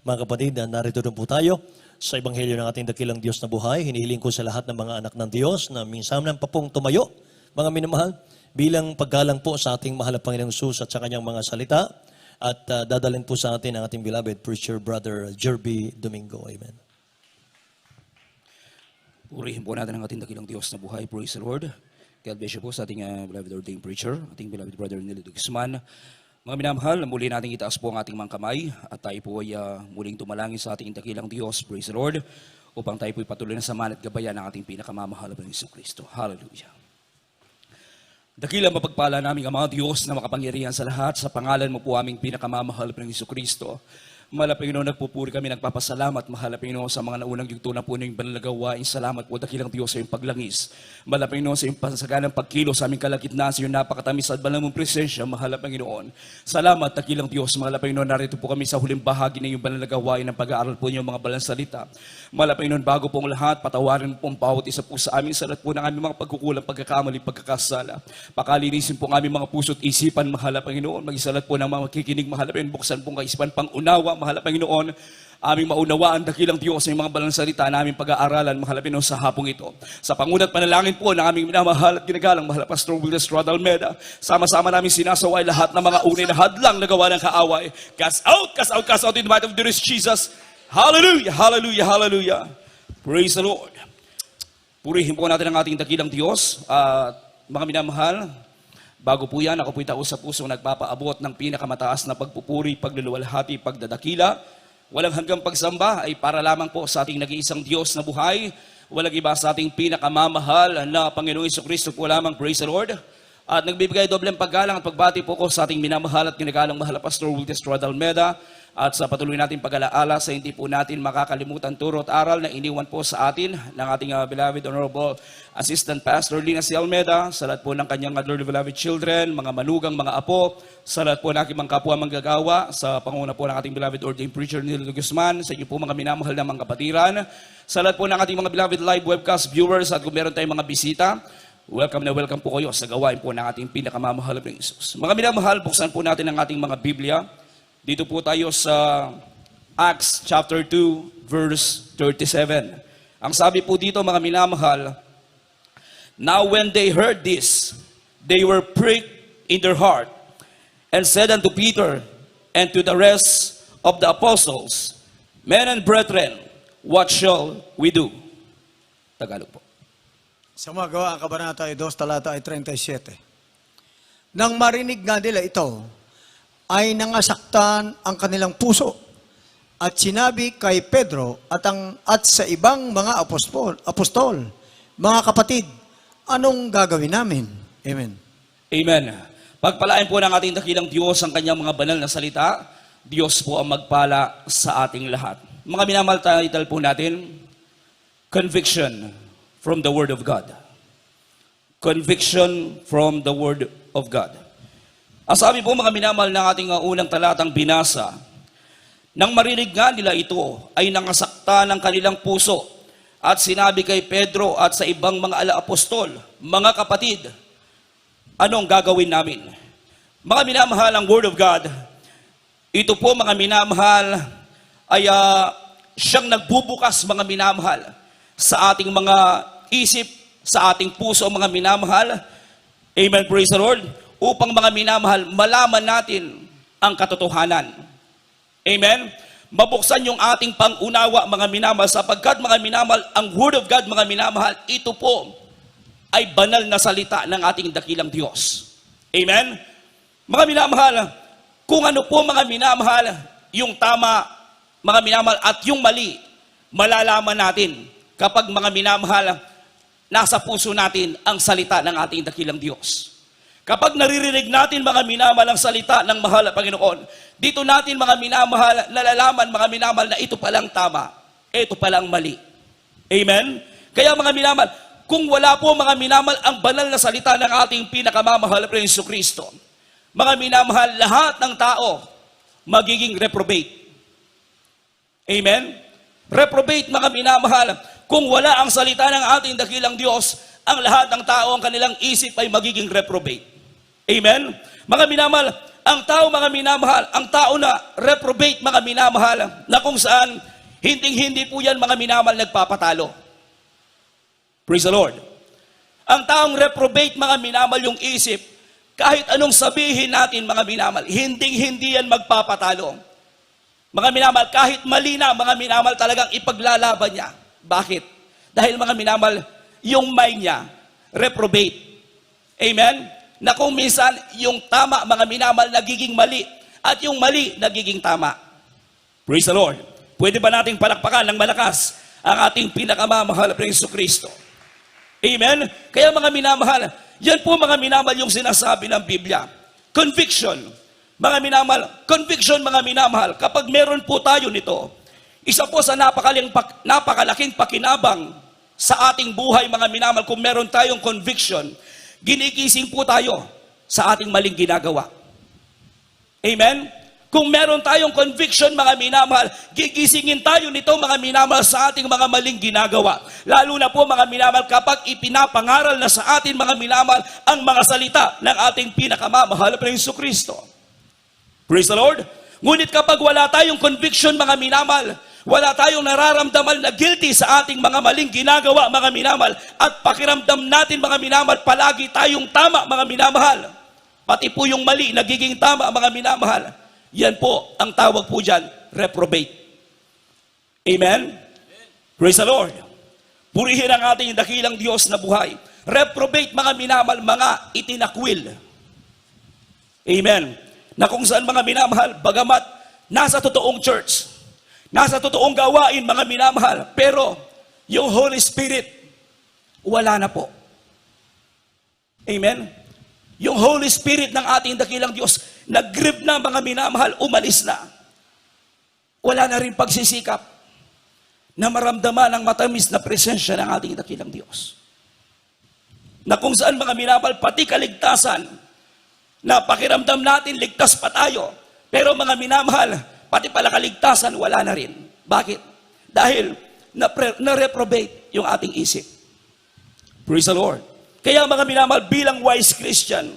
Mga kapatid, narito rin po tayo sa Ebanghelyo ng ating dakilang Diyos na buhay. Hinihiling ko sa lahat ng mga anak ng Diyos na minsan pa pong tumayo, mga minamahal, bilang paggalang po sa ating mahal na Panginoong Hesus at sa kanyang mga salita. At dadalhin po sa atin ang ating beloved preacher, Brother Jerby Domingo. Amen. Purihin po natin ang ating dakilang Diyos na buhay. Praise the Lord. God bless you po sa ating beloved ordained preacher, ating beloved brother Nilo Guzman. Mga minamahal, muli natin itaas po ang ating mga kamay at tayo po ay muling tumalangin sa ating dakilang Diyos, praise the Lord, upang tayo po ay patuloy na samahan at gabayan ng ating pinakamamahal na Jesucristo. Hallelujah. Dakilang mapagpala namin ang mga Diyos na makapangyarihan sa lahat, sa pangalan mo po aming pinakamamahal na Jesucristo. Mahal na Panginoon, nagpupuri kami, nagpapasalamat, mahal na Panginoon, sa mga naunang yugto na po ng banal na gawain. Salamat po, dakilang Diyos, sa iyong paglangis. Mahal na Panginoon, sa iyong pasaganang pagkilo sa aming kalagitnaan, sa iyong napakatamis at banal mong presensya, mahal na Panginoon. Salamat, dakilang Diyos, mahal na Panginoon, narito po kami sa huling bahagi ng iyong banal na gawain ng pag-aaral po niyo mga banal na salita. Mahal na Panginoon, bago po ang lahat, patawarin po ang bawat isa po sa amin, sa lahat po ng aming mga pagkukulang, pagkakamali, pagkakasala. Pakalinisin po ang aming mga puso't isipan, mahal na Panginoon. Mag-isalat po ng mga makikinig, mahal na Panginoon, buksan po ang kaisipan, pang-unawa, mahal na Panginoon, aming maunawaan, dakilang Diyos, ng mga banal na salita na aming pag-aaralan, mahal na Panginoon, sa hapong ito. Sa pangunat panalangin po ng aming minamahal at ginagalang, mahal na Pastor Will Estrada Almeida, sama-sama namin sinasaway lahat ng mga unay na hadlang na gawa ng kaaway. Cast out, cast out, cast out in the might of the Lord Jesus. Hallelujah, hallelujah, hallelujah. Praise the Lord. Purihin po natin ang ating dakilang Diyos. Mga minamahal, bago po yan, ako po'y tao sa puso nagpapaabot ng pinakamataas na pagpupuri, pagluluwalhati, pagdadakila. Walang hanggang pagsamba ay para lamang po sa ating nag-iisang Diyos na buhay. Walang iba sa ating pinakamamahal na Panginoong Jesucristo po lamang. Praise the Lord. At nagbibigay dobleng paggalang at pagbati po ko sa ating minamahal at ginagalang mahal na Pastor Will Estrada Almeida. At sa patuloy natin pag-alaala sa hindi po natin makakalimutan turo at aral na iniwan po sa atin ng ating beloved Honorable Assistant Pastor Lina C. Almeida, sa lahat po ng kanyang Lord beloved children, mga manugang, mga apo, sa lahat po ng aking mga kapwa manggagawa, sa panguna po ng ating beloved ordained preacher Nilo Guzman, sa inyo po mga minamahal na mga kapatiran, sa lahat po ng ating mga beloved live webcast viewers at kung meron tayong mga bisita, welcome na welcome po kayo sa gawain po ng ating pinakamamahal na Jesus. Mga minamahal, buksan po natin ang ating mga Biblia. Dito po tayo sa Acts chapter 2, verse 37. Ang sabi po dito, mga minamahal, now when they heard this, they were pricked in their heart, and said unto Peter and to the rest of the apostles, men and brethren, what shall we do? Tagalog po. Sa mga gawa, kabanata 2, talata ay 37. Nang marinig nga nila ito, ay nangasaktan ang kanilang puso at sinabi kay Pedro at sa ibang mga apostol, mga kapatid, anong gagawin namin? Amen. Amen. Pagpalain po ng ating dakilang Diyos ang kanyang mga banal na salita. Diyos po ang magpala sa ating lahat. Mga minamahal, title po natin, Conviction from the Word of God. Conviction from the Word of God. Ang sabi po mga minamahal ng ating unang talatang binasa, nang marinig nga nila ito, ay nangasakta ng kanilang puso at sinabi kay Pedro at sa ibang mga apostol, mga kapatid, anong gagawin namin? Mga minamahal, ang Word of God, ito po mga minamahal, ay siyang nagbubukas mga minamahal sa ating mga isip, sa ating puso mga minamahal. Amen, praise the Lord. Upang mga minamahal, malaman natin ang katotohanan. Amen? Mabuksan yung ating pang-unawa, mga minamahal, sapagkat mga minamahal, ang Word of God, mga minamahal, ito po ay banal na salita ng ating dakilang Diyos. Amen? Mga minamahal, kung ano po mga minamahal, yung tama, mga minamahal, at yung mali, malalaman natin kapag mga minamahal, nasa puso natin ang salita ng ating dakilang Diyos. Kapag naririnig natin mga minamahal ang salita ng mahal na Panginoon, dito natin mga minamahal, nalalaman mga minamahal na ito palang tama, ito palang mali. Amen? Kaya mga minamahal, kung wala po mga minamahal ang banal na salita ng ating pinakamamahal na Jesucristo, mga minamahal, lahat ng tao magiging reprobate. Amen? Reprobate mga minamahal, kung wala ang salita ng ating dakilang Diyos, ang lahat ng tao, ang kanilang isip ay magiging reprobate. Amen? Mga minamahal, ang tao mga minamahal, ang tao na reprobate mga minamahal, na kung saan hindi po yan mga minamahal nagpapatalo. Praise the Lord. Ang taong reprobate mga minamahal yung isip, kahit anong sabihin natin mga minamahal, hindi yan magpapatalo. Mga minamahal, kahit mali na mga minamahal talagang ipaglalaban niya. Bakit? Dahil mga minamahal, yung mind niya, reprobate. Amen? Na kung minsan, yung tama, mga minamahal, nagiging mali. At yung mali, nagiging tama. Praise the Lord. Pwede ba nating palakpakan ng malakas ang ating pinakamamahal na Jesucristo? Amen? Kaya mga minamahal, yan po mga minamahal yung sinasabi ng Biblia. Conviction. Mga minamahal, conviction mga minamahal, kapag meron po tayo nito, isa po sa napakalaking pakinabang sa ating buhay mga minamahal, kung meron tayong conviction, ginigising po tayo sa ating maling ginagawa. Amen? Kung meron tayong conviction mga minamahal, gigisingin tayo nito mga minamahal sa ating mga maling ginagawa. Lalo na po mga minamahal kapag ipinapangaral na sa atin mga minamahal ang mga salita ng ating pinakamamahal na Jesucristo. Praise the Lord. Ngunit kapag wala tayong conviction mga minamahal, wala tayong nararamdaman na guilty sa ating mga maling ginagawa mga minamahal, at pakiramdam natin mga minamahal, palagi tayong tama mga minamahal, pati po yung mali nagiging tama mga minamahal, yan po ang tawag po dyan, reprobate. Amen? Praise the Lord. Purihin ang ating dakilang Diyos na buhay. Reprobate mga minamahal, mga itinakwil. Amen. Na kung saan mga minamahal, bagamat nasa totoong church, nasa totoong gawain mga minamahal, pero yung Holy Spirit, wala na po. Amen? Yung Holy Spirit ng ating dakilang Diyos, nag-grip na mga minamahal, umalis na. Wala na rin pagsisikap na maramdaman ang matamis na presensya ng ating dakilang Diyos. Na kung saan mga minamahal, pati kaligtasan, na pakiramdam natin, ligtas pa tayo. Pero mga minamahal, pati pala kaligtasan, wala na rin. Bakit? Dahil na-reprobate yung ating isip. Praise the Lord. Kaya mga minamahal, bilang wise Christian,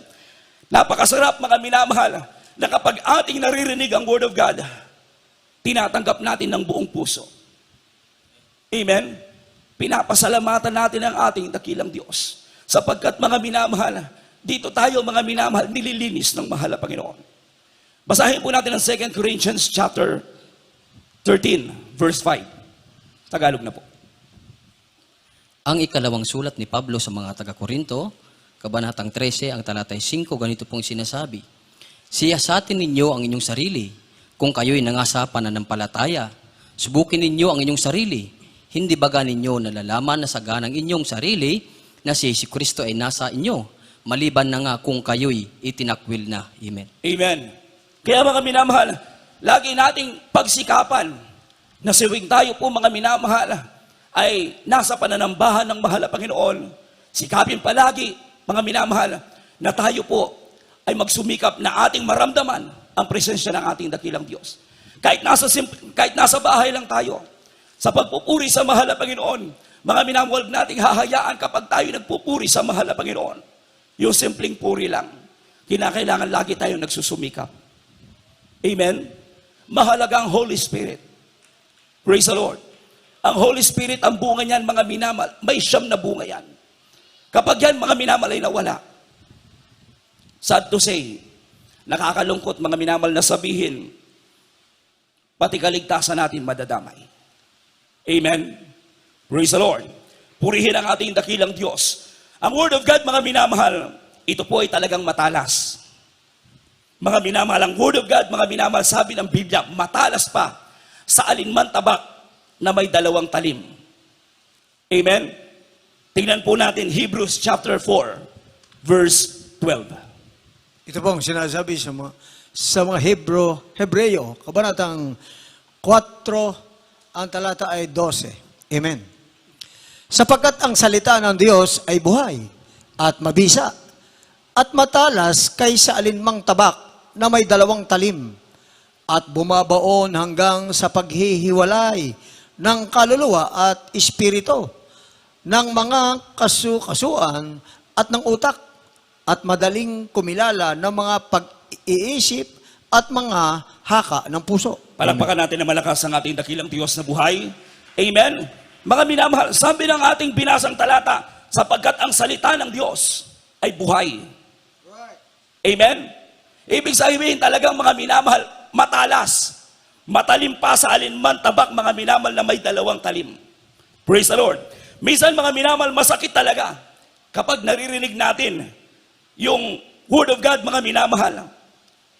napakasarap mga minamahal, na kapag ating naririnig ang Word of God, tinatanggap natin ng buong puso. Amen? Pinapasalamatan natin ang ating dakilang Diyos. Sapagkat mga minamahal, dito tayo mga minamahal, nililinis ng mahal na Panginoon. Basahin po natin ang 2 Corinthians chapter 13, verse 5. Tagalog na po. Ang ikalawang sulat ni Pablo sa mga taga-Korinto, Kabanatang 13, ang talatay 5, ganito pong sinasabi, siyasatin ninyo ang inyong sarili, kung kayo'y nangasa pananampalataya. Subukin ninyo ang inyong sarili. Hindi baga ninyo nalalaman na saganang inyong sarili na si Jesucristo ay nasa inyo, maliban na nga kung kayo'y itinakwil na. Amen. Amen. Kaya mga minamahal, lagi nating pagsikapan na siwing tayo po mga minamahal ay nasa pananambahan ng mahal na Panginoon. Sikapin palagi mga minamahal na tayo po ay magsumikap na ating maramdaman ang presensya ng ating dakilang Diyos. Kahit nasa bahay lang tayo, sa pagpupuri sa mahal na Panginoon, mga minamahal nating hahayaan kapag tayo nagpupuri sa mahal na Panginoon. Yung simpleng puri lang, kinakailangan lagi tayong nagsusumikap. Amen? Mahalaga ang Holy Spirit. Praise the Lord. Ang Holy Spirit, ang bunga niyan, mga minamal, may 9 na bunga yan. Kapag yan, mga minamal ay nawala. Sad to say, nakakalungkot mga minamal na sabihin, pati kaligtasan natin madadamay. Amen? Praise the Lord. Purihin ang ating dakilang Diyos. Ang Word of God, mga minamahal, ito po ay talagang matalas. Mga minamahal, ang Word of God, mga minamahal, sabi ng Biblia, matalas pa sa alinman tabak na may 2 talim. Amen? Tingnan po natin, Hebrews chapter 4, verse 12. Ito pong sinasabi sa mga Hebreo, Kabanatang 4, ang talata ay 12. Amen. Sapagkat ang salita ng Diyos ay buhay at mabisa at matalas kaysa alinmang tabak na may 2 talim at bumabaon hanggang sa paghihiwalay ng kaluluwa at espiritu, ng mga kasuan at ng utak, at madaling kumilala ng mga iisip, at mga haka ng puso. Palakpakan natin na malakas ang ating dakilang Diyos na buhay. Amen? Mga minamahal, sabi ng ating binasang talata, sapagkat ang salita ng Diyos ay buhay. Amen? Ibig sabihin talagang mga minamahal, matalas. Matalim pa sa alinman tabak, mga minamahal na may dalawang talim. Praise the Lord. Minsan mga minamahal, masakit talaga kapag naririnig natin yung Word of God, mga minamahal.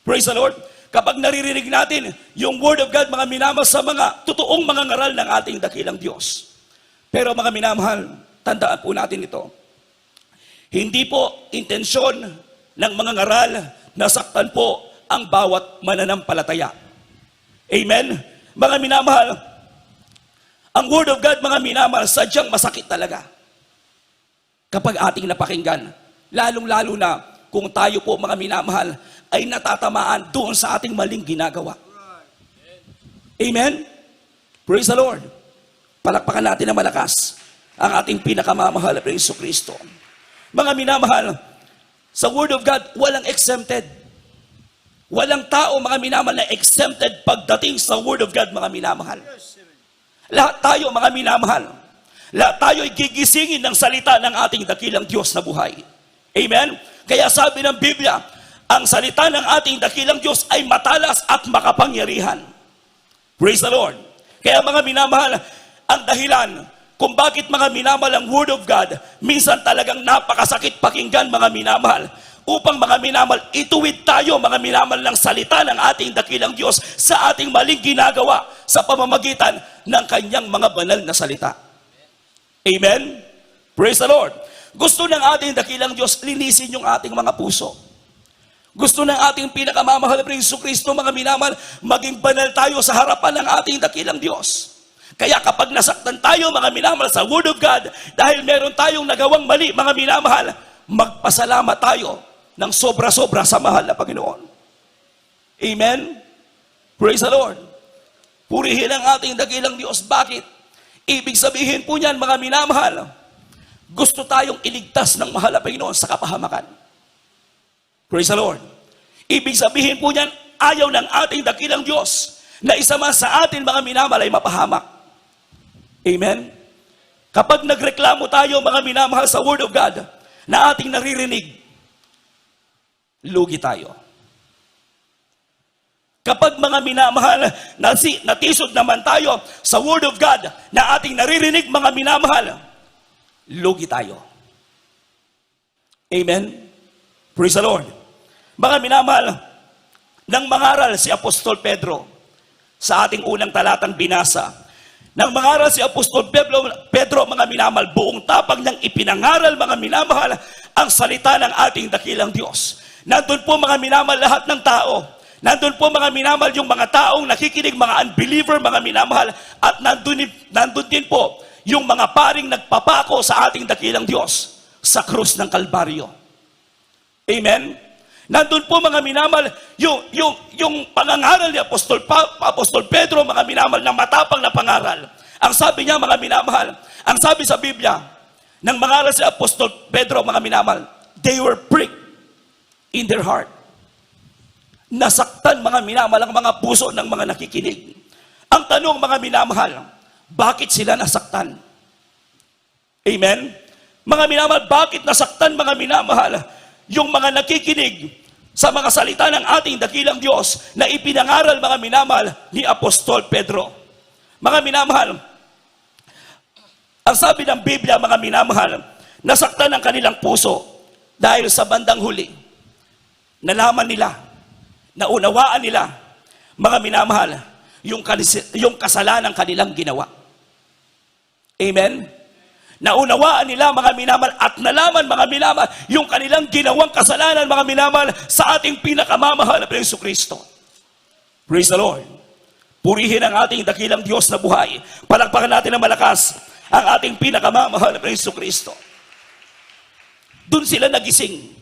Praise the Lord. Kapag naririnig natin yung Word of God, mga minamahal, sa mga totoong mga ngaral ng ating dakilang Diyos. Pero mga minamahal, tandaan po natin ito. Hindi po intensyon ng mga ngaral na saktan po ang bawat mananampalataya. Amen? Mga minamahal, ang Word of God, mga minamahal, sadyang masakit talaga kapag ating napakinggan. Lalong-lalo na kung tayo po, mga minamahal, ay natatamaan doon sa ating maling ginagawa. Amen? Praise the Lord. Palakpakan natin na malakas ang ating pinakamamahal na Jesucristo. Mga minamahal, sa Word of God, walang exempted. Walang tao, mga minamahal, na exempted pagdating sa Word of God, mga minamahal. Lahat tayo, mga minamahal, lahat tayo ay gigisingin ng salita ng ating dakilang Diyos na buhay. Amen? Kaya sabi ng Biblia, ang salita ng ating dakilang Diyos ay matalas at makapangyarihan. Praise the Lord. Kaya mga minamahal, ang dahilan kung bakit, mga minamahal, ang Word of God, minsan talagang napakasakit pakinggan, mga minamahal, upang, mga minamahal, ituwid tayo, mga minamahal, ng salita ng ating dakilang Diyos sa ating maling ginagawa sa pamamagitan ng kanyang mga banal na salita. Amen? Praise the Lord. Gusto ng ating dakilang Diyos, linisin yung ating mga puso. Gusto ng ating pinakamamahal na Jesucristo, mga minamahal, maging banal tayo sa harapan ng ating dakilang Diyos. Kaya kapag nasaktan tayo, mga minamahal, sa Word of God, dahil meron tayong nagawang mali, mga minamahal, magpasalamat tayo ng sobra-sobra sa mahal na Panginoon. Amen? Praise the Lord. Purihin ang ating dakilang Diyos. Bakit? Ibig sabihin po niyan, mga minamahal, gusto tayong iligtas ng mahal na Panginoon sa kapahamakan. Praise the Lord. Ibig sabihin po niyan, ayaw ng ating dakilang Diyos na isa man sa atin, mga minamahal, ay mapahamak. Amen? Kapag nagreklamo tayo, mga minamahal, sa Word of God na ating naririnig, lugi tayo. Kapag, mga minamahal, natisod naman tayo sa Word of God na ating naririnig, mga minamahal, lugi tayo. Amen? Praise the Lord. Mga minamahal, nang mangaral si Apostol Pedro sa ating unang talatang binasa, nang mangaral si Apostol Pedro, mga minamahal, buong tapang niyang ipinangaral, mga minamahal, ang salita ng ating dakilang Diyos. Nandun po, mga minamahal, lahat ng tao. Nandun po, mga minamahal, yung mga taong nakikinig, mga unbeliever, mga minamahal, at nandun din po yung mga paring nagpapako sa ating dakilang Diyos sa krus ng Kalbaryo. Amen? Nandun po, mga minamahal, yung pangangaral ni Apostol Pedro, mga minamahal, na matapang na pangaral. Ang sabi niya, mga minamahal, ang sabi sa Biblia, nang mangaral si Apostol Pedro, mga minamahal, they were pricked in their heart. Nasaktan, mga minamahal, ang mga puso ng mga nakikinig. Ang tanong, mga minamahal, bakit sila nasaktan? Amen? Mga minamahal, bakit nasaktan, mga minamahal, yung mga nakikinig sa mga salita ng ating dakilang Diyos na ipinangaral, mga minamahal, ni Apostol Pedro? Mga minamahal, ang sabi ng Biblia, mga minamahal, nasaktan ang kanilang puso dahil sa bandang huli, nalaman nila, naunawaan nila, mga minamahal, yung kasalanan kanilang ginawa. Amen? Naunawaan nila, mga minamahal, at nalaman, mga minamahal, yung kanilang ginawang kasalanan, mga minamahal, sa ating pinakamamahal na Jesucristo. Praise the Lord. Purihin ang ating dakilang Diyos na buhay. Palakpakan natin ng malakas ang ating pinakamamahal na Jesucristo. Doon sila nagising,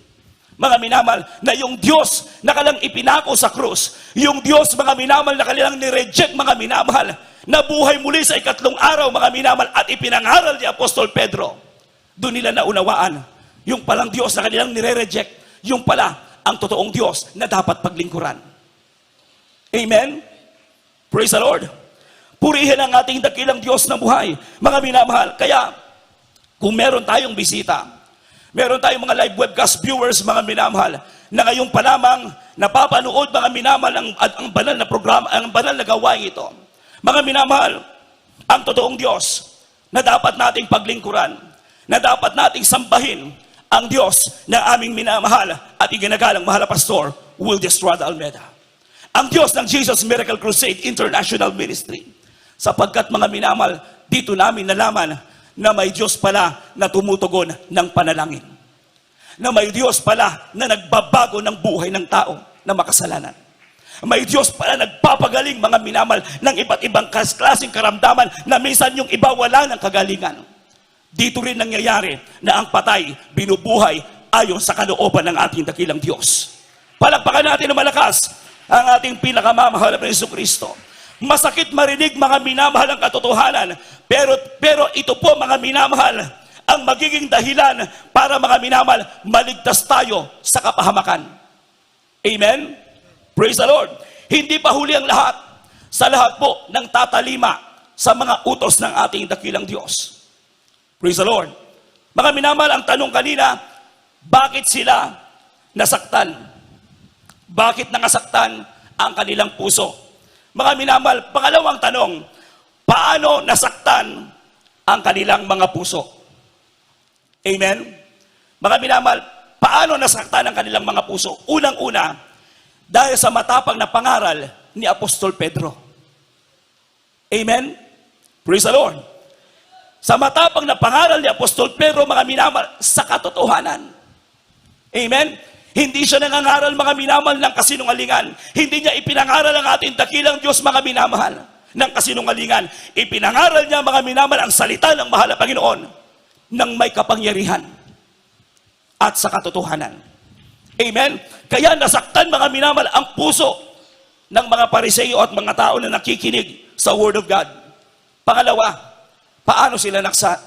mga minamahal, na yung Diyos na kanilang ipinako sa krus, yung Diyos, mga minamahal, na kanilang nireject, mga minamahal, nabuhay muli sa ikatlong araw, mga minamahal, at ipinangaral ni Apostol Pedro. Doon nila naunawaan, yung palang Diyos na kanilang nire-reject, yung pala ang totoong Diyos na dapat paglingkuran. Amen? Praise the Lord. Purihin ang ating dakilang Diyos na buhay, mga minamahal. Kaya, kung meron tayong bisita, meron tayong mga live webcast viewers, mga minamahal, na ngayon pa lamang napapanood, mga minamahal, ang banal na programa, ang banal na gawain ito. Mga minamahal, ang totoong Diyos na dapat nating paglingkuran, na dapat nating sambahin, ang Diyos na aming minamahal at iginagalang mahal na Pastor Will Estrada Almeda. Ang Diyos ng Jesus Miracle Crusade International Ministry. Sapagkat mga minamahal, dito namin nalaman na may Diyos pala na tumutugon ng panalangin. Na may Diyos pala na nagbabago ng buhay ng tao na makasalanan. May Diyos pala nagpapagaling, mga minamahal, ng iba't ibang klaseng karamdaman na minsan yung iba wala ng kagalingan. Dito rin nangyayari na ang patay binubuhay ayon sa kalooban ng ating dakilang Diyos. Palakpakan natin ng malakas ang ating pinakamamahal na Jesucristo. Masakit marinig, mga minamahal, ang katotohanan, pero ito po, mga minamahal, ang magiging dahilan para, mga minamahal, maligtas tayo sa kapahamakan. Amen? Praise the Lord. Hindi pa huli ang lahat. Sa lahat po ng tatalima sa mga utos ng ating dakilang Diyos. Praise the Lord. Mga minamahal, ang tanong kanina, bakit sila nasaktan? Bakit nangasaktan ang kanilang puso? Mga minamahal, pangalawang tanong, paano nasaktan ang kanilang mga puso? Amen? Mga minamahal, paano nasaktan ang kanilang mga puso? Unang-una, dahil sa matapang na pangaral ni Apostol Pedro. Amen? Praise the Lord. Sa matapang na pangaral ni Apostol Pedro, mga minamahal, sa katotohanan. Amen? Hindi siya nangangaral, mga minamahal, ng kasinungalingan. Hindi niya ipinangaral ang ating dakilang Diyos, mga minamahal, ng kasinungalingan. Ipinangaral niya, mga minamahal, ang salita ng mahal na Panginoon ng may kapangyarihan at sa katotohanan. Amen? Kaya nasaktan, mga minamahal, ang puso ng mga Pariseo at mga tao na nakikinig sa Word of God. Pangalawa, paano sila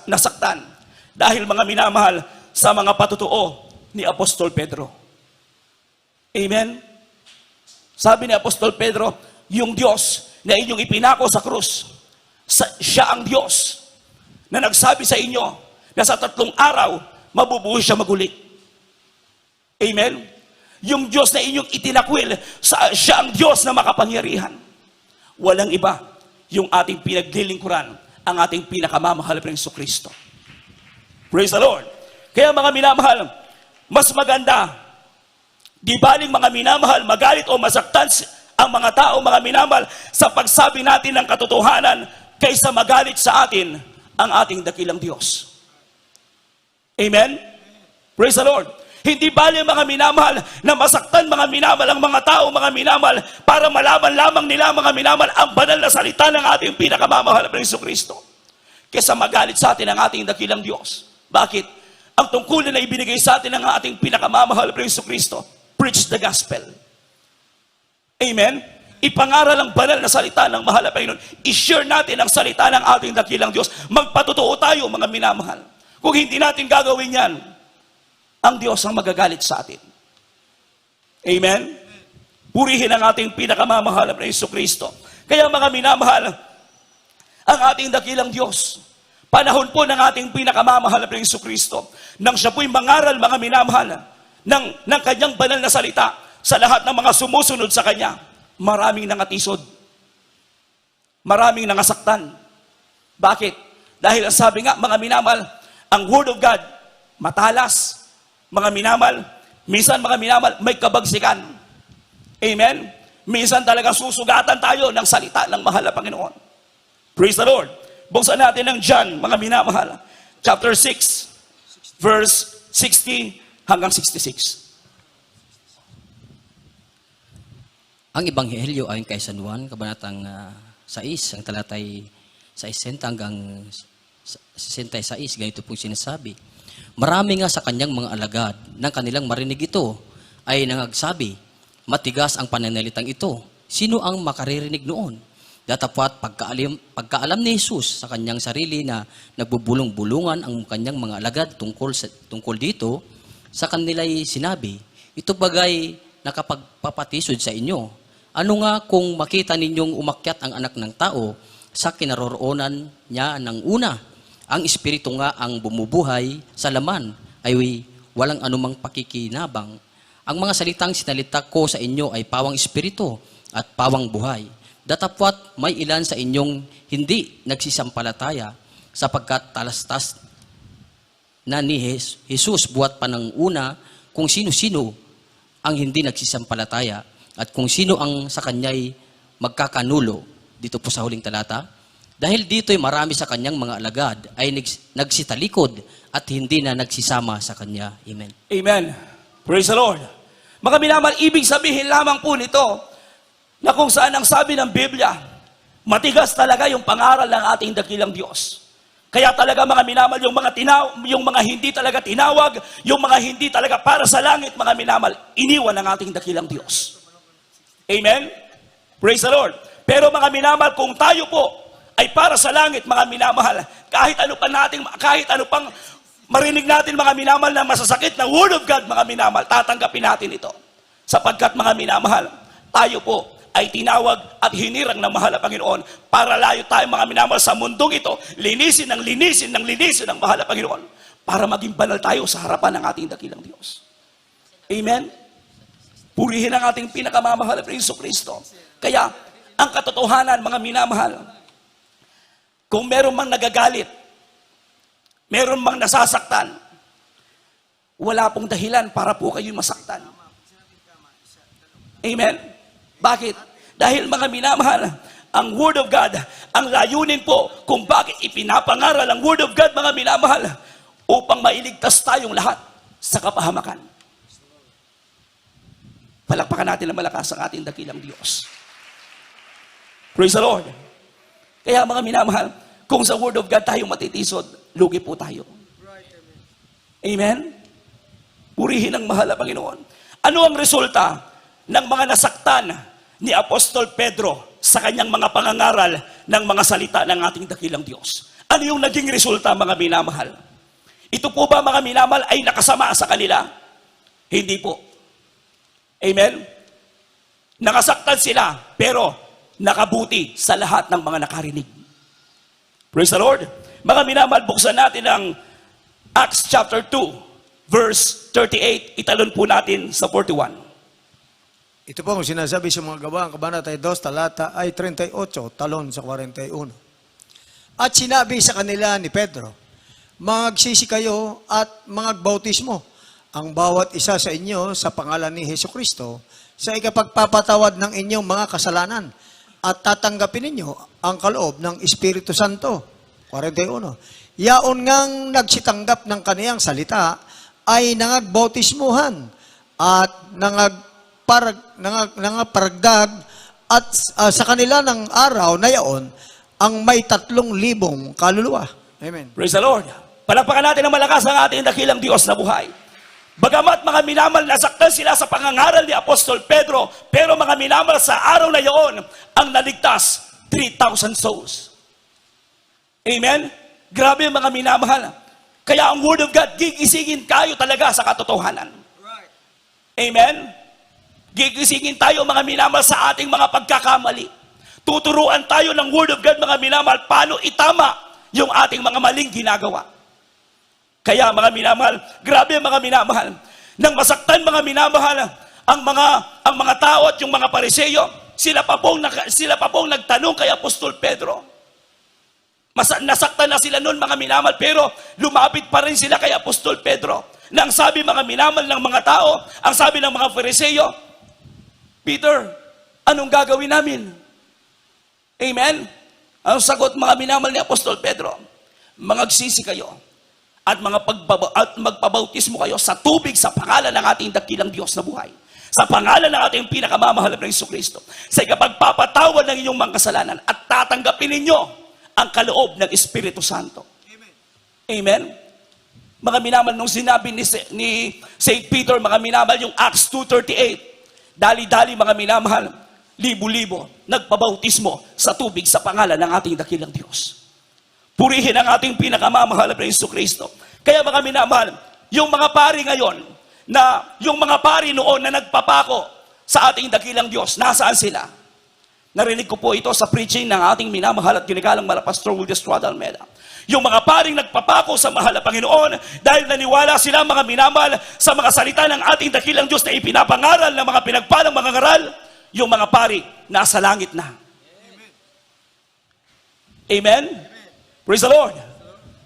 nasaktan? Dahil, mga minamahal, sa mga patutuo ni Apostol Pedro. Amen? Sabi ni Apostol Pedro, yung Diyos na inyong ipinako sa krus, siya ang Diyos na nagsabi sa inyo na sa 3 araw, mabubuhay siya maguli. Amen? Yung Diyos na inyong itinakwil, siya ang Diyos na makapangyarihan. Walang iba, yung ating pinaglilingkuran, ang ating pinakamamahal na Jesucristo. Praise the Lord. Kaya, mga minamahal, mas maganda, di baling, mga minamahal, magalit o masaktan ang mga tao, mga minamahal, sa pagsabi natin ng katotohanan kaysa magalit sa atin ang ating dakilang Diyos. Amen? Praise the Lord. Hindi bali, mga minamahal, na masaktan, mga minamahal, ang mga tao, mga minamahal, para malaman lamang nila, mga minamahal, ang banal na salita ng ating pinakamamahal na Jesucristo. Kaysa magalit sa atin ang ating dakilang Diyos. Bakit? Ang tungkulin na ibinigay sa atin ng ating pinakamamahal na Jesucristo, preach the gospel. Amen? Ipangaral ang banal na salita ng mahal na Panginoon. I-share natin ang salita ng ating dakilang Diyos. Magpatotoo tayo, mga minamahal. Kung hindi natin gagawin yan, ang Diyos ang magagalit sa atin. Amen? Purihin ang ating pinakamamahal na Jesucristo. Kaya, mga minamahal, ang ating dakilang Diyos, panahon po ng ating pinakamamahal na Jesucristo, nang siya po'y mangaral, mga minamahal, ng kanyang banal na salita sa lahat ng mga sumusunod sa kanya, maraming nangatisod. Maraming nangasaktan. Bakit? Dahil ang sabi nga, mga minamahal, ang Word of God, matalas. Mga minamahal, minsan, mga minamahal, may kabagsikan. Amen? Minsan talaga susugatan tayo ng salita ng mahal na Panginoon. Praise the Lord. Buksan natin ng John, mga minamahal, chapter 6, verse 60 hanggang 66. Ang Ebanghelyo ayon kay San Juan, kabanatang 6, ang talatay 60 hanggang 66, ganito pong sinasabi. Marami nga sa kanyang mga alagad nang kanilang marinig ito ay nangagsabi, matigas ang pananalitang ito. Sino ang makaririnig noon? Datapwat pagkaalam ni Jesus sa kanyang sarili na nagbubulong-bulungan ang kanyang mga alagad tungkol dito, sa kanila'y sinabi, ito bagay nakapagpapatisod sa inyo. Ano nga kung makita ninyong umakyat ang anak ng tao sa kinaroroonan niya ng una? Ang espiritu nga ang bumubuhay sa laman ay walang anumang pakikinabang. Ang mga salitang sinalita ko sa inyo ay pawang espiritu at pawang buhay. Datapwat may ilan sa inyong hindi nagsisampalataya sapagkat talastas na ni Jesus buhat pa ng una kung sino-sino ang hindi nagsisampalataya at kung sino ang sa kanya'y magkakanulo. Dito po sa huling talata. Dahil dito'y marami sa kanyang mga alagad ay nagsitalikod at hindi na nagsisama sa kanya. Amen. Amen. Praise the Lord. Mga minamahal, ibig sabihin lamang po nito na kung saan ang sabi ng Biblia, matigas talaga yung pangaral ng ating dakilang Diyos. Kaya talaga mga minamahal, yung mga hindi talaga tinawag, yung mga hindi talaga para sa langit, mga minamahal, iniwan ng ating dakilang Diyos. Amen? Praise the Lord. Pero mga minamahal, kung tayo po ay para sa langit, mga minamahal, kahit ano pang marinig natin mga minamahal na masasakit na Word of God, mga minamahal, tatanggapin natin ito. Sapagkat mga minamahal, tayo po ay tinawag at hinirang ng mahal na Panginoon para layo tayo mga minamahal sa mundong ito, linisin ng mahal na Panginoon para maging banal tayo sa harapan ng ating dakilang Diyos. Amen? Purihin ang ating pinakamamahal na Jesucristo. Kaya, ang katotohanan, mga minamahal, kung meron mang nagagalit, meron mang nasasaktan, wala pong dahilan para po kayo masaktan. Amen? Bakit? Dahil mga minamahal, ang Word of God, ang layunin po kung bakit ipinapangaral ang Word of God, mga minamahal, upang mailigtas tayong lahat sa kapahamakan. Palakpakan natin ang malakas ang ating dakilang Diyos. Praise the Lord. Kaya mga minamahal, kung sa Word of God tayo matitisod, lugi po tayo. Amen? Purihin ang mahal na Panginoon. Ano ang resulta ng mga nasaktan ni Apostol Pedro sa kanyang mga pangangaral ng mga salita ng ating dakilang Diyos? Ano yung naging resulta, mga minamahal? Ito po ba, mga minamahal, ay nakasama sa kanila? Hindi po. Amen? Nakasaktan sila, pero nakabuti sa lahat ng mga nakarinig. Praise the Lord. Mga minamahal, buksan natin ang Acts chapter 2, verse 38. Italon po natin sa 41. Ito po ang sinasabi sa mga gawa, ang kabanata 2, talata ay 38, talon sa 41. At sinabi sa kanila ni Pedro, magsisi kayo at magbautismo ang bawat isa sa inyo sa pangalan ni Jesucristo sa ikapagpapatawad ng inyong mga kasalanan at tatanggapin ninyo ang kaloob ng Espiritu Santo. 41. Yaon ngang nagsitanggap ng kaniyang salita ay nangagbautismuhan at nangaparagdag at sa kanila ng araw na yaon ang may 3,000 kaluluwa. Amen. Praise the Lord. Palakpakan natin ng malakas ang ating dakilang Diyos na buhay. Bagamat mga minamal, nasaktan sila sa pangangaral ni Apostol Pedro, pero mga minamal, sa araw na yaon, ang naligtas, 3,000 souls. Amen? Grabe mga minamahal. Kaya ang Word of God, gigisingin kayo talaga sa katotohanan. Amen? Gigisingin tayo mga minamahal sa ating mga pagkakamali. Tuturuan tayo ng Word of God mga minamahal paano itama yung ating mga maling ginagawa. Kaya mga minamahal, grabe mga minamahal, nang masaktan mga minamahal, ang mga tao at yung mga Pariseyo, sila pa pong nagtanong kay Apostol Pedro. Nasaktan na sila noon mga minamahal, pero lumapit pa rin sila kay Apostol Pedro. Nang sabi mga minamahal ng mga tao, ang sabi ng mga Pariseyo, Peter, anong gagawin namin? Amen? Ang sagot mga minamahal ni Apostol Pedro, mangagsisi kayo at magpabautismo kayo sa tubig sa pangalan ng ating dakilang Diyos na buhay. Sa pangalan ng ating pinakamamahal na Jesucristo. Sa ikapagpapatawad ng inyong mga kasalanan at tatanggapin ninyo ang kaloob ng Espiritu Santo. Amen? Mga minamal, nung sinabi ni St. Peter, mga minamal, yung Acts 2:38, dali-dali mga minamahal, libo-libo, nagpabautismo sa tubig sa pangalan ng ating dakilang Diyos. Purihin ang ating pinakamamahal na Jesucristo. Kaya mga minamahal, yung mga pari ngayon, na yung mga pari noon na nagpapako sa ating dakilang Diyos, nasaan sila? Narinig ko po ito sa preaching ng ating minamahal at ginagalang Pastor Wildes Estrada Almeida. Yung mga paring nagpapako sa mahal na Panginoon dahil naniwala sila mga minamahal sa mga salita ng ating dakilang Diyos na ipinapangaral ng mga pinagpalang mga ngaral, yung mga pari nasa langit na. Amen? Praise the Lord.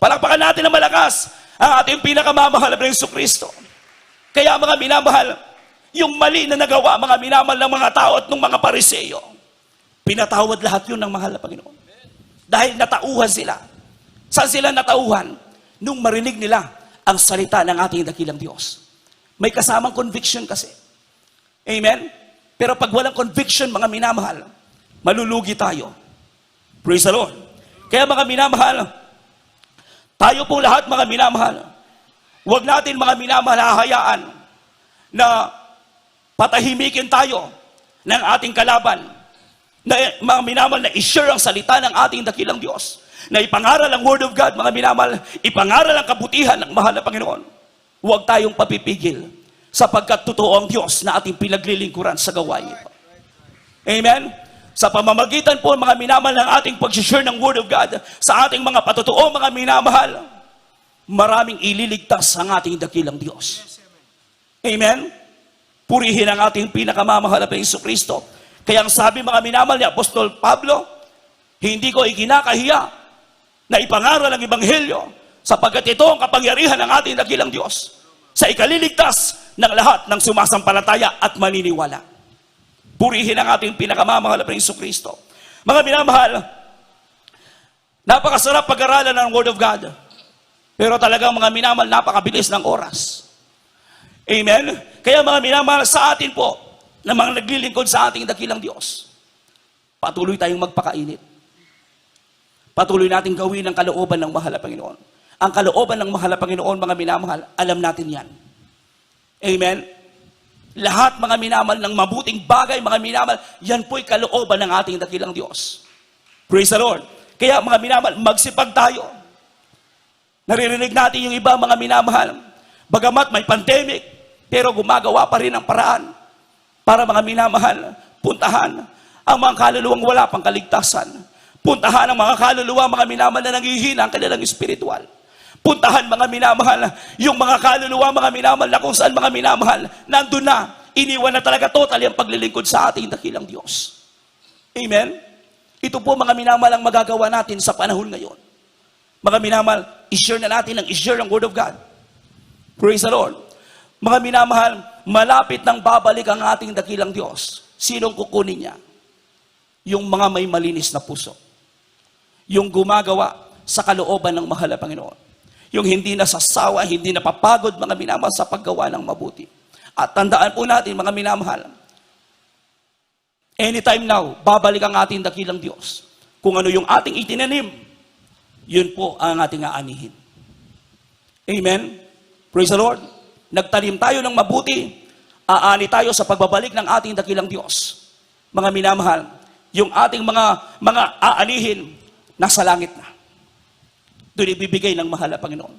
Palakpakan natin ng malakas ang ating pinakamamahal na Jesucristo. Kaya mga minamahal, yung mali na nagawa mga minamahal ng mga tao at ng mga Pariseyo, pinatawad lahat yun ng mahal na Panginoon. Dahil natauhan sila. Saan sila natauhan? Nung marinig nila ang salita ng ating dakilang Diyos. May kasamang conviction kasi. Amen? Pero pag walang conviction, mga minamahal, malulugi tayo. Praise the Lord. Kaya mga minamahal, tayo po lahat mga minamahal, huwag natin mga minamahal hahayaan na patahimikin tayo ng ating kalaban, na mga minamahal na i-share ang salita ng ating dakilang Diyos, na ipangaral ang Word of God, mga minamahal, ipangaral ang kabutihan ng mahal na Panginoon. Huwag tayong papipigil, sapagkat totoo ang Diyos na ating pinaglilingkuran sa gawain ito. Amen? Sa pamamagitan po mga minamahal ng ating pag-share ng Word of God sa ating mga patotoo mga minamahal, maraming ililigtas ang ating dakilang Diyos. Amen? Purihin ang ating pinakamamahal na Jesucristo. Kaya ang sabi mga minamahal ni Apostol Pablo, hindi ko ikinakahiya na ipangaral ang Ebanghelyo sapagkat ito ang kapangyarihan ng ating dakilang Diyos sa ikaliligtas ng lahat ng sumasampalataya at maniniwala. Purihin ang ating pinakamamahal na Jesucristo. Mga minamahal, napakasarap pag-aralan ng Word of God. Pero talagang mga minamahal, napakabilis ng oras. Amen? Kaya mga minamahal, sa atin po, na mga naglilingkod sa ating dakilang Diyos, patuloy tayong magpakainit. Patuloy natin gawin ang kalooban ng mahal na Panginoon. Ang kalooban ng mahal na Panginoon, mga minamahal, alam natin yan. Amen? Lahat mga minamahal ng mabuting bagay, mga minamahal, yan po'y kalooban ng ating dakilang Diyos. Praise the Lord. Kaya mga minamahal, magsipag tayo. Naririnig natin yung iba mga minamahal. Bagamat may pandemic, pero gumagawa pa rin ang paraan para mga minamahal, puntahan ang mga kaluluwang wala pang kaligtasan. Puntahan ang mga kaluluwa, mga minamahal na nanghihina ang kanilang espiritual. Puntahan mga minamahal, yung mga kaluluwa, mga minamahal na kung saan mga minamahal, nandun na, iniwan na talaga totally ang paglilingkod sa ating dakilang Diyos. Amen? Ito po mga minamahal ang magagawa natin sa panahon ngayon. Mga minamahal, i-share na natin i-share ang Word of God. Praise the Lord. Mga minamahal, malapit nang babalik ang ating dakilang Diyos. Sinong kukunin niya? Yung mga may malinis na puso. Yung gumagawa sa kalooban ng mahal na Panginoon. Yung hindi nasasawa, hindi napapagod mga minamahal sa paggawa ng mabuti. At tandaan po natin mga minamahal, anytime now, babalik ang ating dakilang Diyos. Kung ano yung ating itinanim, yun po ang ating aanihin. Amen? Praise the Lord. Nagtanim tayo ng mabuti, aani tayo sa pagbabalik ng ating dakilang Diyos. Mga minamahal, yung ating mga aanihin, nasa langit na. Doon ibibigay ng mahal na Panginoon.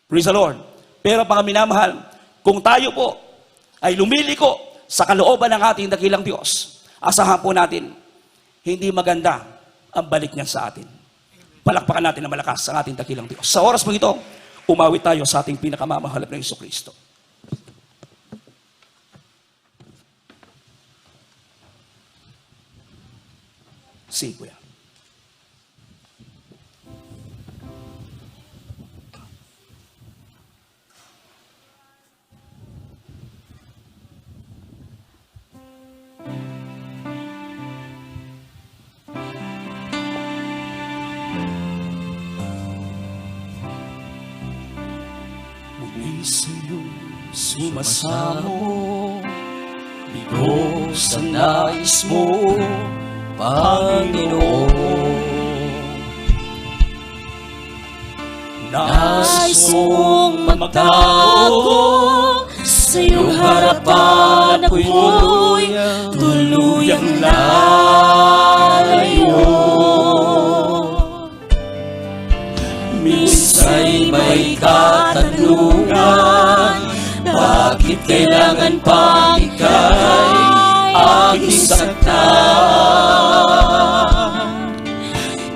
Praise the Lord. Pero mga minamahal, kung tayo po ay lumiliko sa kalooban ng ating dakilang Diyos, asahan po natin, hindi maganda ang balik niya sa atin. Palakpakan natin na malakas ang ating dakilang Diyos. Sa oras mo ito, umawit tayo sa ating pinakamamahal na Jesucristo. Si Kuya. Sa'yo sumasamo, bigo sa nais mo, Panginoon. Nais mong magtago sa iyong harapan, ako'y tuluyang lalayo. Minsa'y may katanungan, Bakit kailangan pang ika'y aking saktan?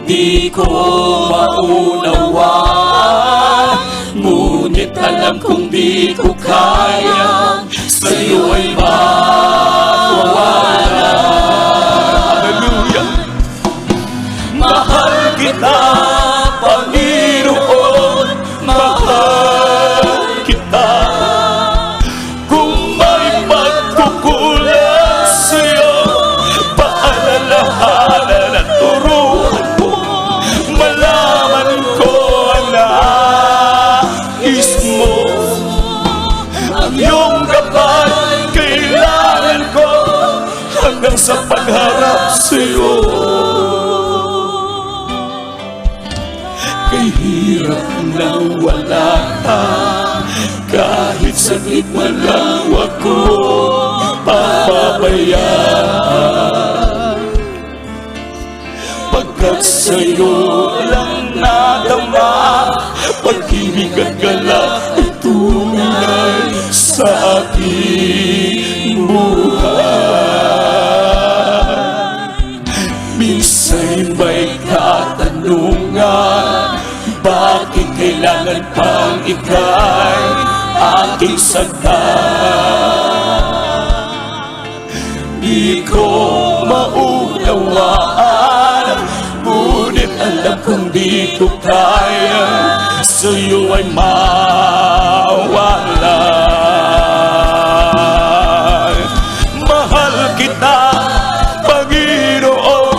Di ko maunawaan, ngunit alam kong di ko kaya sa'yo ay mawawala. Hallelujah! Mahal kita, Panginoon, mahal kita. Kung may pagkukulang sa'yo, paalalahanan at turuan mo, malaman ko ang nais mo. Ang iyong gabay kailangan ko hanggang sa pagharap sa'yo. Kay hirap nang wala ka, kahit saglit man lang wag ko papabayaan. Pagkat sa'yo lang nadama, pag-ibig at galak ay tunay sa aking buhay. Minsan may katanungan, bakit kailangan pang ika'y aking saktan? Di ko maunawaan, ngunit alam kong di ko kaya sa'yo ay mawala. Mahal kita, Panginoon,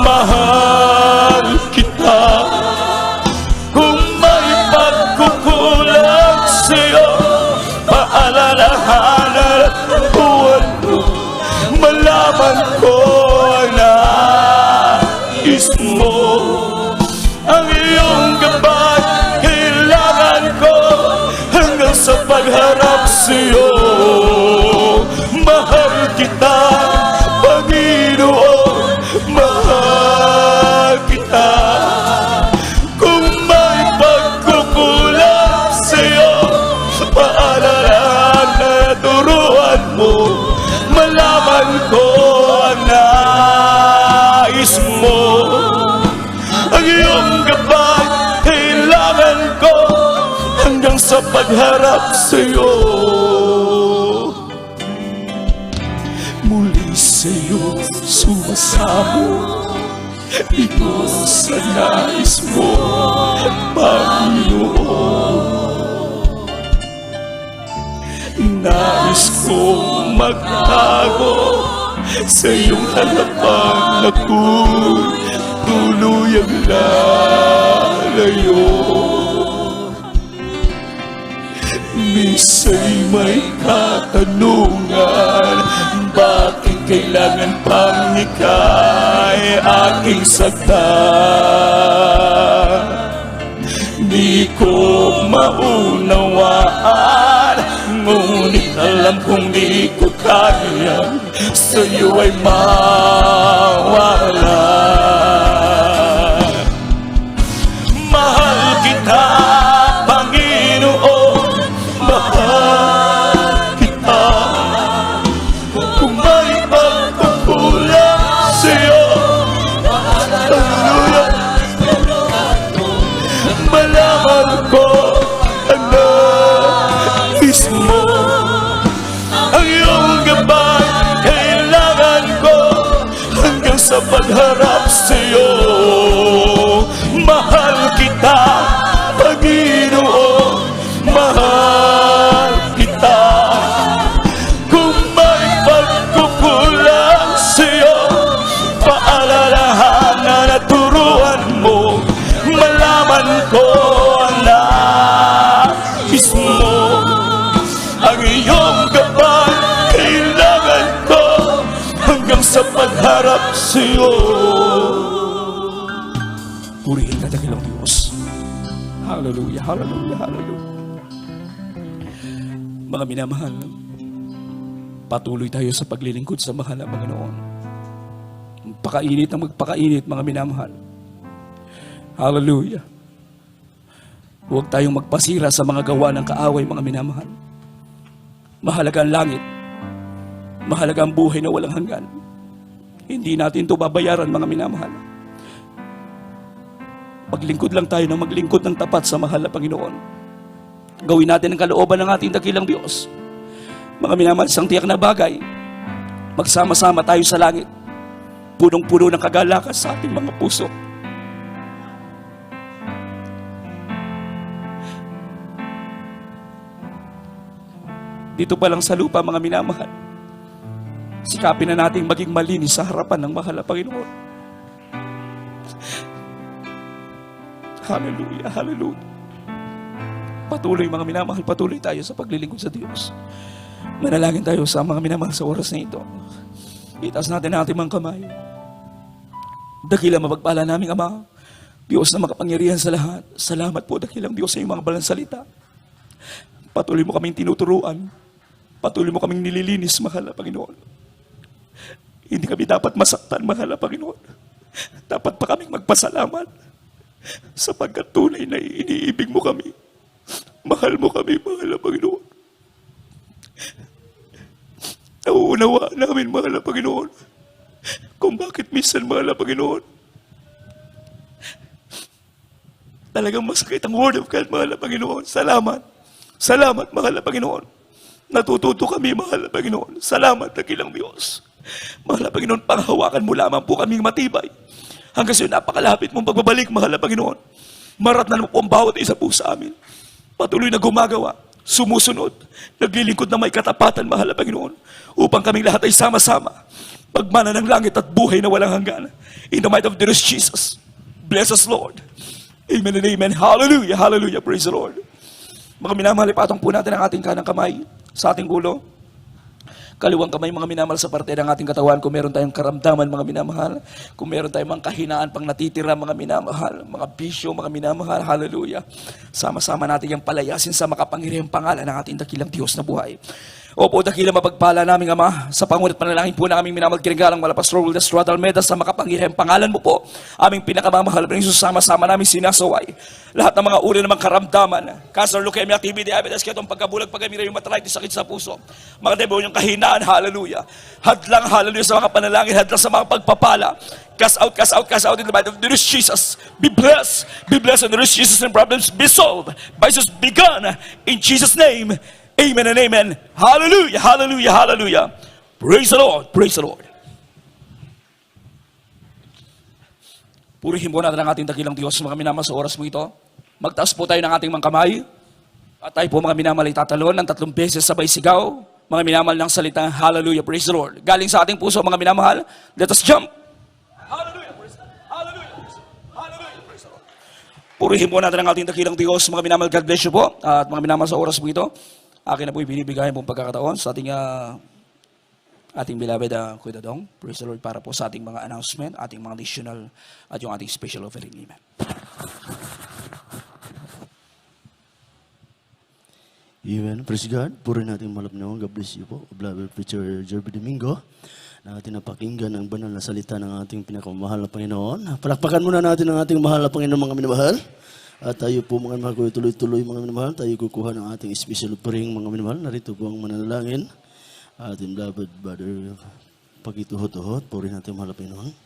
mahal kita. Kung may pagkukulang sa'yo, paalalahanan at tuwan mo, malaman ko ang nais mo. Ang iyong gabay kailangan ko hanggang sa pagharap sa'yo. Mahal kita, Panginoon, mahal kita. Kung may pagkukulang sa'yo, paalalahanan at turuan mo, malaman ko ang nais mo. Ang iyong gabay kailangan ko hanggang sa pagharap sa'yo. Muli sa'yo sumasamo, ito sa nais mo, Panginoon. Nais kong magtago sa iyong harapan, ako'y tuluyang lalayo. Minsan may katanungan, bakit kailangan pang ika'y aking saktan? Di ko maunawaan, ngunit alam kong di ko kaya sa'yo ay mawala. Mahal kita, Panginoon, mahal kita. Kung may pagkukulang sa'yo, hallelujah, malaman ko ang nais mo. Ang iyong gabay kailangan ko hanggang sa pagharap sa'yo. Mahal kita, Panginoon, mahal kita. Kung may pagkukulang sa'yo, paalalahanan at turuan mo, malaman ko ang nais mo. Ang iyong gabay kailangan ko hanggang sa pagharap sa'yo. Purihin ka, dakilang Diyos. Hallelujah, hallelujah, hallelujah. Mga minamahal, patuloy tayo sa paglilingkod sa mahal na Panginoon. Magpakainit ang magpakainit, mga minamahal. Hallelujah. Huwag tayong magpasira sa mga gawa ng kaaway, mga minamahal. Mahalaga ang langit. Mahalaga ang buhay na walang hanggan. Hindi natin ito babayaran, mga minamahal. Maglingkod lang tayo ng maglingkod ng tapat sa mahal na Panginoon. Gawin natin ang kalooban ng ating dakilang Diyos. Mga minamahal, isang tiyak na bagay, magsama-sama tayo sa langit. Punong-puno ng kagalakan sa ating mga puso. Dito pa lang sa lupa, mga minamahal, sikapin na natin maging malinis sa harapan ng mahal na Panginoon. Hallelujah, hallelujah. Patuloy, mga minamahal, patuloy tayo sa paglilingkod sa Diyos. Manalangin tayo sa mga minamahal sa oras na ito. Itaas natin ang ating mga kamay. Dakilang mapagpala naming Ama, Diyos na makapangyarihan sa lahat. Salamat po, dakilang Diyos, sa iyong mga balang salita. Patuloy mo kaming tinuturuan. Patuloy mo kaming nililinis, mahal na Panginoon. Hindi kami dapat masaktan, mahal na Panginoon. Dapat pa kaming magpasalamat sapagkat tunay na iniibig mo kami. Mahal mo kami, mahal na Panginoon. Nauunawaan namin, mahal na Panginoon, kung bakit minsan, mahal na Panginoon, talagang masakit ang Word of God, mahal na Panginoon. Salamat. Salamat, mahal na Panginoon. Natututo kami, mahal na Panginoon. Salamat, dakilang Diyos. Mahal na Panginoon, panghawakan mo lamang po kaming matibay. Hanggang sa napakalapit mong pagbabalik, mahal na Panginoon. Maratnan mo po ang bawat isa po sa amin. Patuloy na gumagawa, sumusunod, naglilingkod na may katapatan, mahal na Panginoon, upang kaming lahat ay sama-sama, pagmana ng langit at buhay na walang hanggan. In the might of dearest Jesus, bless us, Lord. Amen and amen. Hallelujah, hallelujah. Praise the Lord. Mga minamahal, ipatong po natin ang ating kanang kamay sa ating ulo. Kaliwang kamay, mga minamahal, sa parte ng ating katawan. Kung meron tayong karamdaman, mga minamahal, kung meron tayong mga kahinaan pang natitira, mga minamahal, mga bisyo, mga minamahal, hallelujah. Sama-sama natin yung palayasin sa makapangyarihang pangalan ng ating dakilang Diyos na buhay. Opo, dakilang mapagpala naming Ama, sa pangunit panalangin po na aming minamahal kinigalang Malapastor Wildes Rodal Medas, sa makapangyarihang pangalan mo po, aming pinakamamahal na Jesus, sama-sama namin sinasaway lahat ng mga uri ng mga karamdaman, cancer, leukemia, TB, diabetes, ketong pagkabulag, pagkamira, yung matritis, sakit sa puso, mga demonyong kahinaan, hallelujah. Hadlang, hallelujah, sa mga panalangin, hadlang sa mga pagpapala. Cast out, cast out, cast out in the might of the Lord Jesus. Be blessed in the Lord Jesus, and problems be solved. By Jesus begun, in Jesus' name. Amen and amen. Hallelujah, hallelujah, hallelujah. Praise the Lord, praise the Lord. Purihin po natin ang ating dakilang Diyos, mga minamahal, sa oras mo ito. Magtaas po tayo ng ating mga kamay. At tayo po, mga minamahal, itatalon ng 3 beses sabay sigaw. Mga minamahal ng salitang hallelujah, praise the Lord. Galing sa ating puso, mga minamahal, let us jump. Hallelujah, praise the Lord. Hallelujah, praise the Lord. Hallelujah, praise the Lord. Purihin po natin ang ating dakilang Diyos, mga minamahal. God bless you po. At mga minamahal, sa oras mo ito, akin na po ibinibigay pong pagkakataon sa ating beloved Kuya Dodong. Praise the Lord, para po sa ating mga announcement, ating mga additional at yung ating special offering. Amen. Amen. Praise God. Puri natin malapnawan. God bless you po. Beloved Preacher Jerby Domingo, na ating napakinggan ang banal na salita ng ating pinakamahal na Panginoon. Palakpakan muna natin ang ating mahal na Panginoon, mga minamahal. At tayo po, mga minamahal, tuloy-tuloy, mga minamahal. Tayo kukuha ng ating special offering, mga minamahal. Narito po ang mananalangin. Ating beloved brother, pagituhot-tuhot. Puri natin mahal na Panginoon.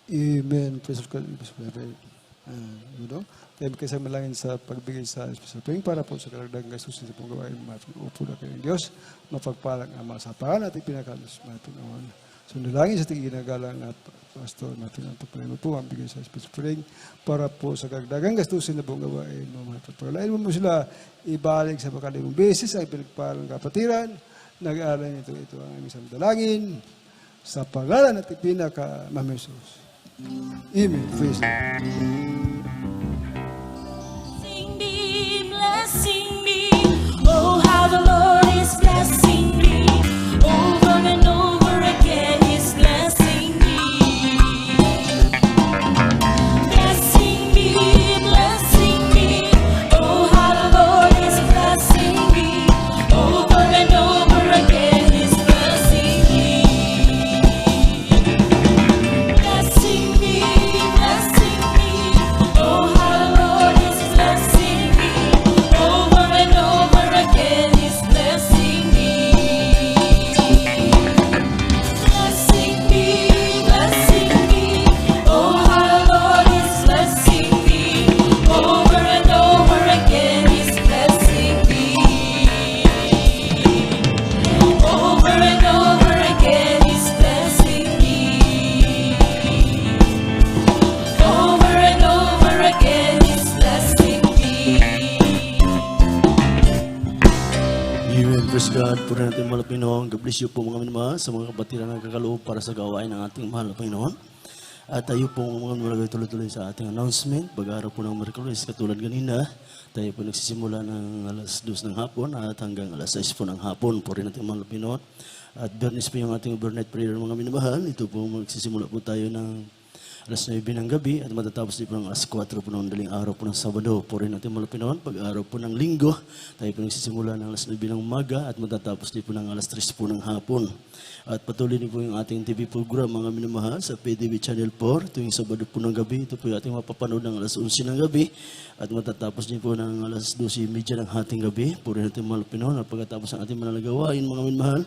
Amen. Praise God. Tayo kasi malangin sa pagbigay sa special praying para po sa karagdagang gastusin sa pong gawain. Upo na kayo ng Diyos. Mapagpalang Ama sa pangalan natin pinakalos natin. So nalangin sa ating ginagalang at pastor natin ang pagpalain mo po ang bigay sa special praying para po sa karagdagang gastusin na pong gawain. Pagpalain mo sila ibalik sa pakalimang beses ay pinagpalang kapatiran. Nag-aaral nito ito ang aming samdalangin sa pangalan natin pinaka-Mama Jesus. Amen. Praise God. Blessing me, oh how the Lord is blessing me, over and over again He's blessing me. Blessing me, oh how the Lord is blessing me, over and over again He's blessing me. Praise God, puri natin mahal na Panginoon. God bless you po mga minamahal sa mga kapatiran na kakaloob para sa gawain ng ating mahal na Panginoon. At tayo po mga malagay tuloy-tuloy sa ating announcement. Pag-araw po ng Merkulis, katulad ganina, tayo po nagsisimula ng alas 2 ng hapon at hanggang alas 6 po ng hapon. Puri natin mahal na Panginoon. At Bernis po yung ating overnight prayer mga minamahal. Ito po magsisimula po tayo ng alas 9 ng gabi at matatapos din po ng alas 4 po ng daling araw po ng Sabado. Puri natin mga Pinoon, pag-araw po ng Linggo, tayo po nagsisimula ng alas 9 ng umaga at matatapos din po ng alas 3 po ng hapon. At patuloy din po yung ating TV program mga minamahal sa PDB Channel 4 tuwing Sabado po ng gabi. Ito po yung ating mapapanood ng alas 11 ng gabi at matatapos din po ng alas 12:30 ng hating gabi. Puri natin mga Pinoon at pagkatapos ng ating manalagawain mga minamahal,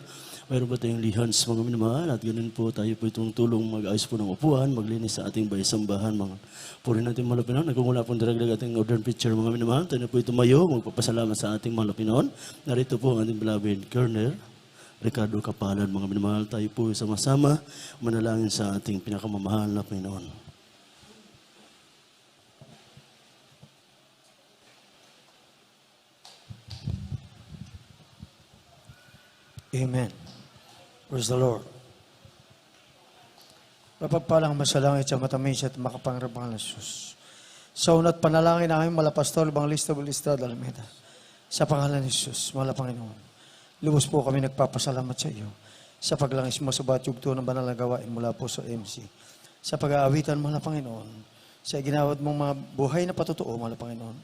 mayroon ba tayong lihans mga minamahal at ganun po tayo po itong tulong mag-ayos po ng upuan, maglinis sa ating baysambahan mga puri natin mga Pinoon. Nagkungula pong daragdag ating order picture mga minamahal. Tayo na po tumayo, magpapasalamat sa ating mga Pinoon. Narito po ang ating beloved Colonel Ricardo Kapalan mga minamahal. Tayo po sama-sama manalangin sa ating pinakamamahal na Panginoon. Amen. Praise the Lord. Mapagpalang masalangit sa matamis at makapangrabang na Jesus. Sa unat panalangin namin, Malapastor Evangelista Estrada Alameda. Sa pangalan ni Jesus, Mala Panginoon. Lubos po kami nagpapasalamat sa iyo sa paglangis mo sa batyugto ng banal na gawain mula po sa MC. Sa pag-aawitan, Mala Panginoon. Sa ginawad mong mga buhay na patutuo, Mala Panginoon.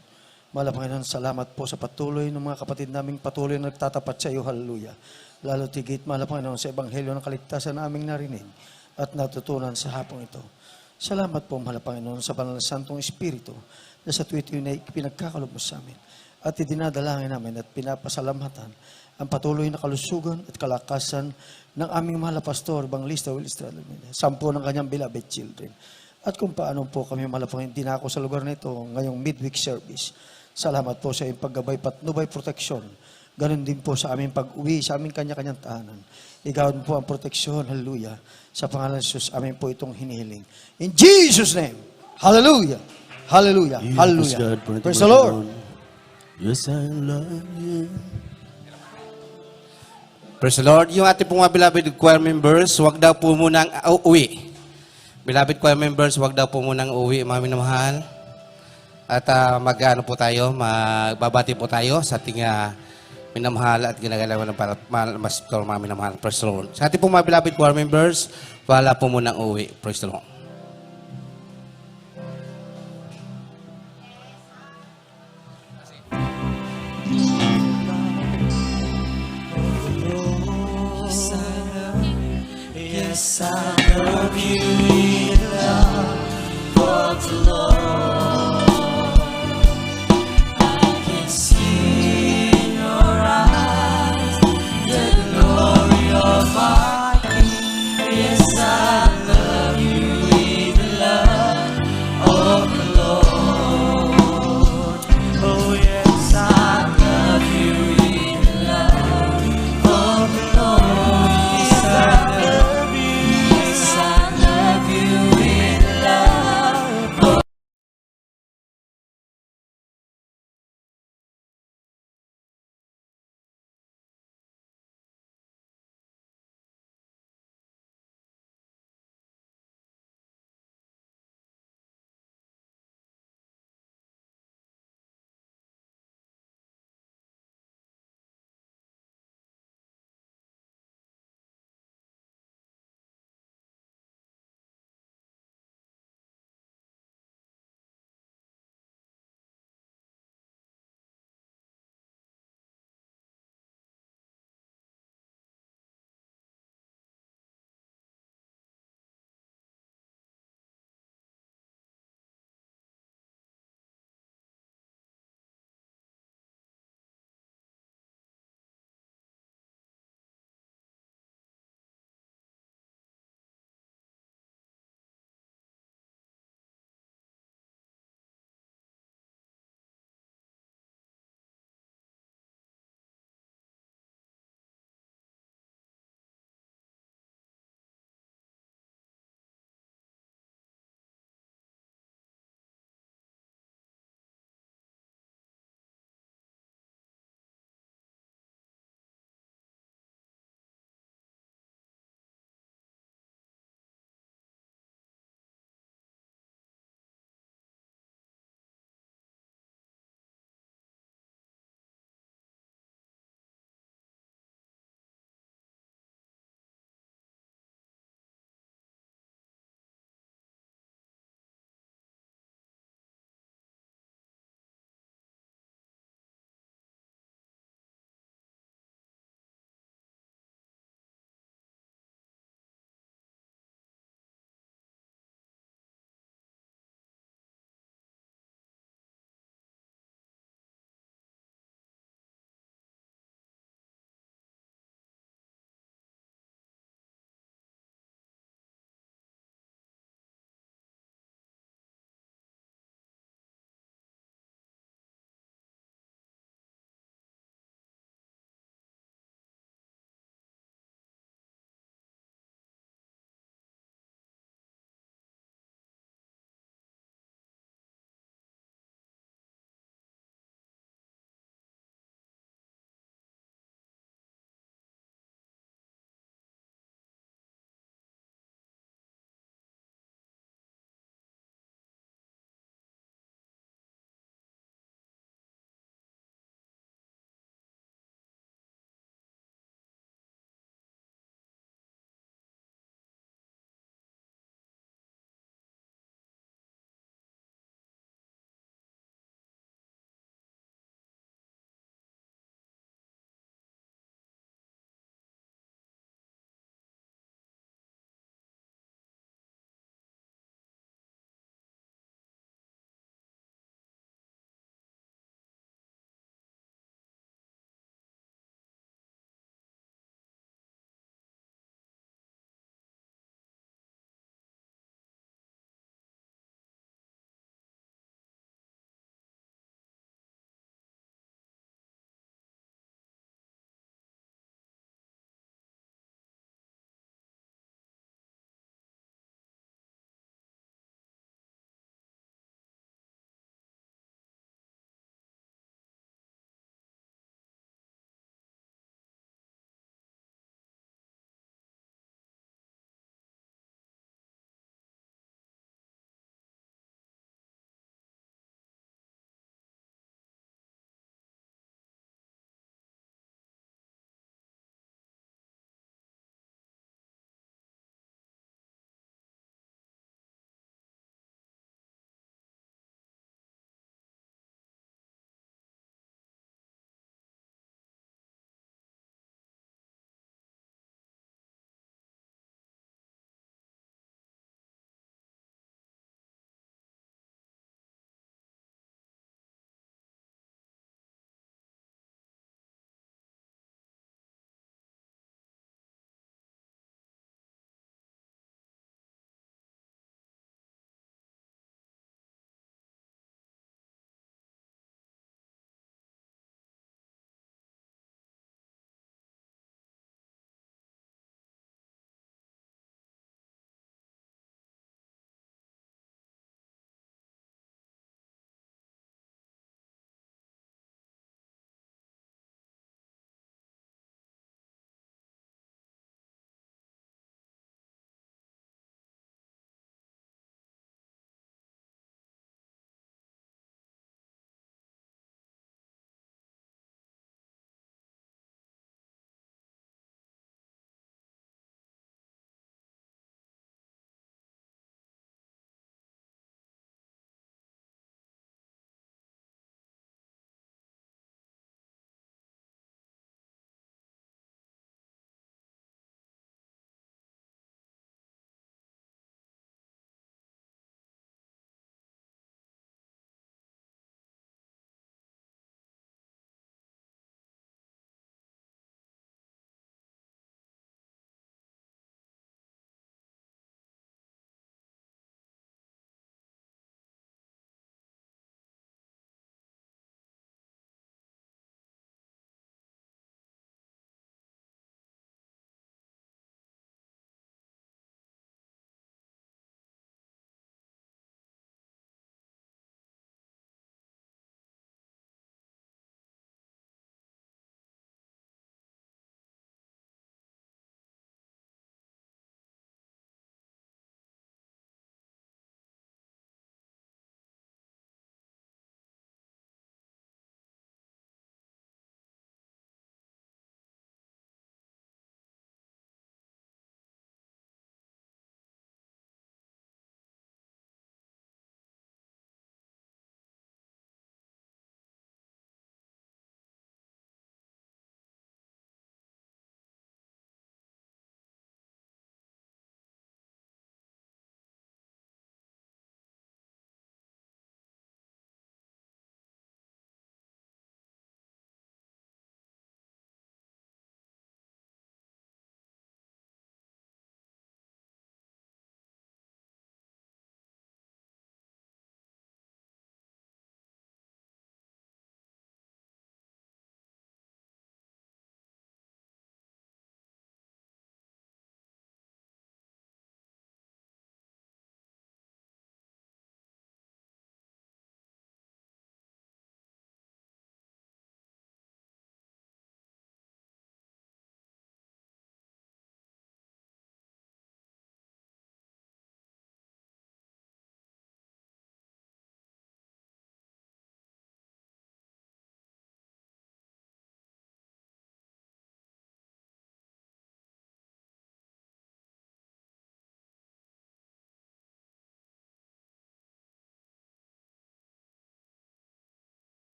Mala Panginoon, salamat po sa patuloy ng mga kapatid naming patuloy na nagtatapat sa iyo. Hallelujah. Lalo tigit, Mala Panginoon, sa Ebanghelyo ng kaligtasan na aming narinig at natutunan sa hapong ito. Salamat po, Mala Panginoon, sa Banal na Santong Espiritu na sa tuwid na pinagkakalob mo sa amin. At idinadalangin namin at pinapasalamatan ang patuloy na kalusugan at kalakasan ng aming mahal na Pastor Evangelista Will Estrada Alameda, 10 ng kanyang beloved children. At kung paano po kami, Mala Panginoon, dinako sa lugar nito ngayong midweek service. Salamat po sa iyong paggabay, patnubay, proteksyon. Ganon din po sa aming pag-uwi, sa aming kanya-kanyang tahanan. Ikaw po ang proteksyon, hallelujah. Sa pangalan ng Jesus, amin po itong hinihiling. In Jesus' name, hallelujah, hallelujah, hallelujah. Praise the Lord. Yes, I love you. Praise the Lord. Yung ating pong mga beloved choir members, wag daw po munang uwi. Beloved choir members, wag daw po munang uwi, mga minamahal. At mag-ano po tayo, magbabati po tayo sa ating minamahal at ginagalawan ng Pastor, mga minamahal. Praise the Lord. Sa ating pong mga beloved choir members, wala po munang uwi. Praise the Lord. Yes,